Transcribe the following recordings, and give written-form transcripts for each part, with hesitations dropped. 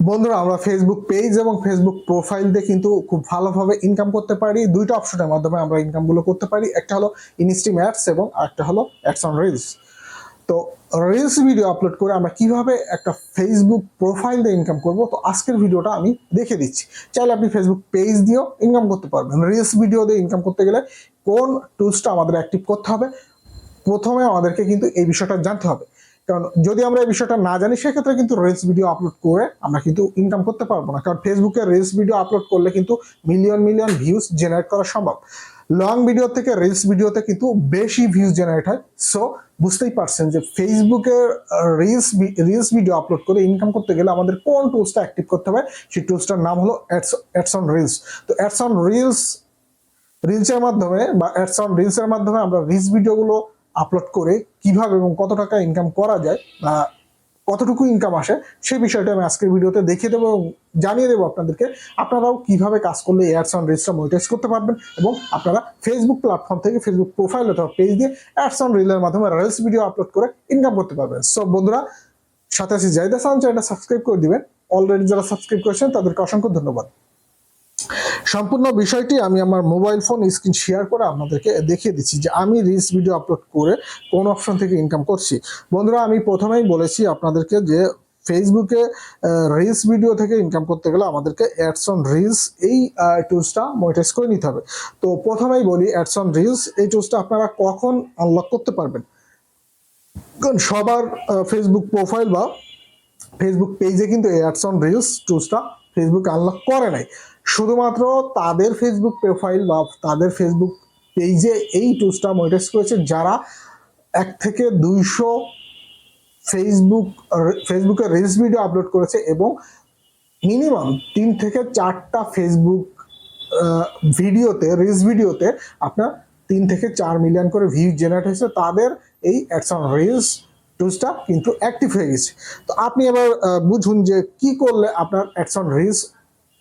বন্ধুরা, আমরা Facebook page এবং ফেসবুক প্রোফাইল দিয়ে কিন্তু খুব ভালোভাবে ইনকাম করতে পারি। দুইটা অপশনের মাধ্যমে আমরা ইনকাম গুলো করতে পারি, একটা হলো ইনস্ট্রিম অ্যাডস এবং একটা হলো অ্যাডস অন রিলস। তো রিলস ভিডিও আপলোড করে আমরা কিভাবে একটা ফেসবুক প্রোফাইল দিয়ে ইনকাম করব, তো আজকের ভিডিওটা আমি দেখে দিচ্ছি। চাইলে আপনি ফেসবুক পেজ দিয়েও ইনকাম করতে পারবেন। রিলস ভিডিও দিয়ে ইনকাম করতে গেলে কোন টুলসটা আমাদের অ্যাক্টিভ করতে হবে, প্রথমে আমাদেরকে কিন্তু এই বিষয়টা জানতে হবে। কারণ যদি আমরা এই বিষয়টা না জানি, সেক্ষেত্রে কিন্তু রিলস ভিডিও আপলোড করে আমরা কিন্তু ইনকাম করতে পারবো না। কারণ ফেসবুকে রিলস ভিডিও আপলোড করলে কিন্তু মিলিয়ন মিলিয়ন ভিউজ জেনারেট করা সম্ভব। লং ভিডিও থেকে রিলস ভিডিওতে কিন্তু বেশি ভিউজ জেনারেট হয়। সো বুঝতেই পারছেন যে ফেসবুকে রিলস ভিডিও আপলোড করে ইনকাম করতে গেলে আমাদের কোন টুলসটা অ্যাক্টিভ করতে হবে, সেই টুলসটার নাম হলো অ্যাডস অন রিলস। তো অ্যাডস অন রিলসের মাধ্যমে বা অ্যাডস অন রিলসের মাধ্যমে আমরা রিলস ভিডিওগুলো আপলোড করে কিভাবে এবং কত টাকা ইনকাম করা যায় বা কতটুকু ইনকাম আসে, সেই বিষয়টা আমি আজকের ভিডিওতে দেখিয়ে দেবো এবং জানিয়ে দেবো আপনাদেরকে। আপনারাও কিভাবে কাজ করলে অ্যাডস অন রিলসটা মনিটাইজ করতে পারবেন এবং আপনারা ফেসবুক প্ল্যাটফর্ম থেকে ফেসবুক প্রোফাইল অথবা পেজ দিয়ে অ্যাডস অন রিলের মাধ্যমে রিলস ভিডিও আপলোড করে ইনকাম করতে পারবেন। সো বন্ধুরা, সাথে আছি জাহিদ হাসান, চ্যানেলটা সাবস্ক্রাইব করে দিবেন। অলরেডি যারা সাবস্ক্রাইব করেছেন তাদেরকে অসংখ্য ধন্যবাদ। সম্পূর্ণ বিষয়টি আমি আমার মোবাইল ফোন স্ক্রিন শেয়ার করে আপনাদেরকে দেখিয়ে দিচ্ছি যে আমি রিলস ভিডিও আপলোড করে কোন অপশন থেকে ইনকাম করছি। বন্ধুরা, আমি প্রথমেই বলেছি আপনাদেরকে যে ফেসবুকে রিলস ভিডিও থেকে ইনকাম করতে গেলে আমাদেরকে অ্যাডস অন রিলস এই টুলসটা মনিটাইজ করে নিতে হবে। তো প্রথমেই বলি, অ্যাডস অন রিলস এই টুলসটা আপনারা কখন আনলক করতে পারবেন? কারণ সবার ফেসবুক প্রোফাইল বা ফেসবুক পেজে কিন্তু অ্যাডস অন রিলস টুলসটা ফেসবুক আনলক করে নাই। শুধুমাত্র তাদের ফেসবুক প্রোফাইল বা তাদের ফেসবুক পেজে এই টুলসটা মনিটাইজ করেছে যারা 1 থেকে 200 ফেসবুকে রিলস ভিডিও আপলোড করেছে এবং মিনিমাম 3 থেকে 4টা ফেসবুক রিলস ভিডিওতে আপনার 3 থেকে 4 মিলিয়ন করে ভিউ জেনারেট হয়েছে, তাদের এই অ্যাডস অন রিলস টুলসটা কিন্তু অ্যাক্টিভ হয়ে গেছে। তো আপনি এবার বুঝুন যে কি করলে আপনার অ্যাডস অন রিলস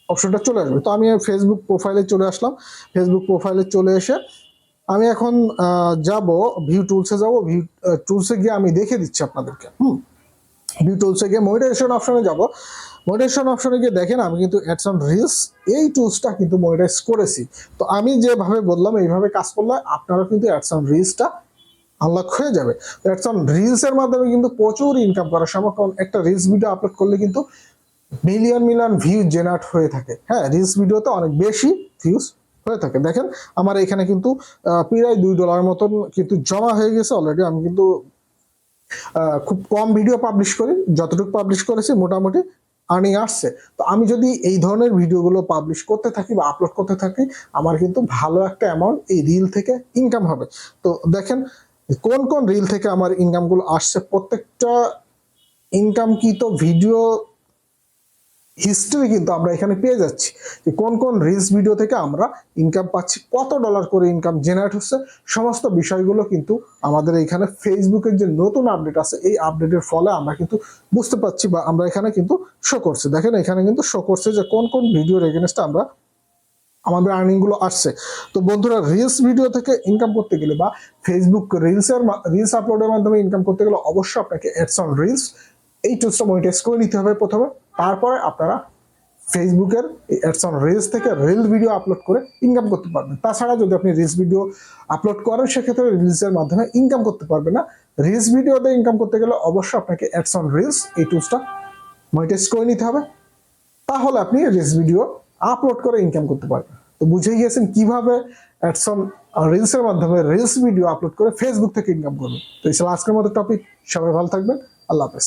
অপশনটা চলে আসবে। তো আমি ফেসবুক প্রোফাইলে চলে আসলাম। ফেসবুক প্রোফাইলে চলে এসে আমি এখন যাব ভিউ টুলসে, যাব ভিউ টুলসে গিয়ে আমি দেখে দিচ্ছি আপনাদেরকে। ভিউ টুলসে গিয়ে মনিটাইজেশন অপশনে যাব। মনিটাইজেশন অপশনে গিয়ে দেখেন আমি কিন্তু অ্যাডস অন রিলস এই টুলসটা কিন্তু মনিটাইজ করেছি। তো আমি যেভাবে বললাম এইভাবে কাজ করলে আপনারা কিন্তু অ্যাডস অন রিলসটা আনলক হয়ে যাবে। অ্যাডস অন রিলস এর মাধ্যমে কিন্তু প্রচুর ইনকাম করা সম্ভব, কারণ একটা রিলস ভিডিও আপলোড করলে কিন্তু মিলিয়ন মিলিয়ন ভিউ জেনারেট হয়ে থাকে। হ্যাঁ, রিলস ভিডিওতে অনেক বেশি ভিউজ হয়ে থাকে। দেখেন আমার এখানে কিন্তু প্রায় $2 মতন কিন্তু জমা হয়ে গেছে অলরেডি। আমি কিন্তু খুব কম ভিডিও পাবলিশ করি, যতটুকু পাবলিশ করেছি মোটামুটি আর্নিং আসছে। তো আমি যদি এই ধরনের ভিডিওগুলো পাবলিশ করতে থাকি বা আপলোড করতে থাকি, আমার কিন্তু ভালো একটা অ্যামাউন্ট এই রিল থেকে ইনকাম হবে। তো দেখেন কোন কোন রিল থেকে আমার ইনকামগুলো আসছে, প্রত্যেকটা ইনকামকৃত ভিডিও হিস্ট্রি কিন্তু আমরা এখানে পেয়ে যাচ্ছি যে কোন কোন রিলস ভিডিও থেকে আমরা ইনকাম পাচ্ছি, কত ডলার করে ইনকাম জেনারেট হচ্ছে। সমস্ত বিষয়গুলো কিন্তু আমাদের এখানে ফেসবুকের যে নতুন আপডেট আছে, এই আপডেটের ফলে আমরা কিন্তু বুঝতে পারছি বা আমরা এখানে কিন্তু শো করছে। দেখেন এখানে কিন্তু শো করছে যে কোন কোন ভিডিওর এগেনস্টে আমরা আমাদের আর্নিং গুলো আসছে। তো বন্ধুরা, রিলস ভিডিও থেকে ইনকাম করতে গেলে বা ফেসবুক রিলস আপলোডের মাধ্যমে ইনকাম করতে গেলে অবশ্যই আপনাকে অ্যাডস অন রিলস এই টুলসটা মনিটাইজ করে নিতে হবে প্রথমে। তারপরে আপনারা ফেসবুকের অ্যাডস অন রিলস থেকে রিল ভিডিও আপলোড করে ইনকাম করতে পারবেন। তাছাড়া যদি আপনি রিলস ভিডিও আপলোড করেন, সেক্ষেত্রে রিলসের মাধ্যমে ইনকাম করতে পারবেন না। রিলস ভিডিওতে ইনকাম করতে গেলে অবশ্যই আপনাকে অ্যাডস অন রিলস এই টুলসটা মনিটাইজ করে নিতে হবে, তাহলে আপনি রিলস ভিডিও আপলোড করে ইনকাম করতে পারবেন। তো বুঝে গিয়েছেন কিভাবে অ্যাডস অন রিলসের মাধ্যমে রিলস ভিডিও আপলোড করে ফেসবুক থেকে ইনকাম করবেন। তো এই ছিল আজকের মতো টপিক। সবাই ভালো থাকবেন। আল্লাহ হাফেজ।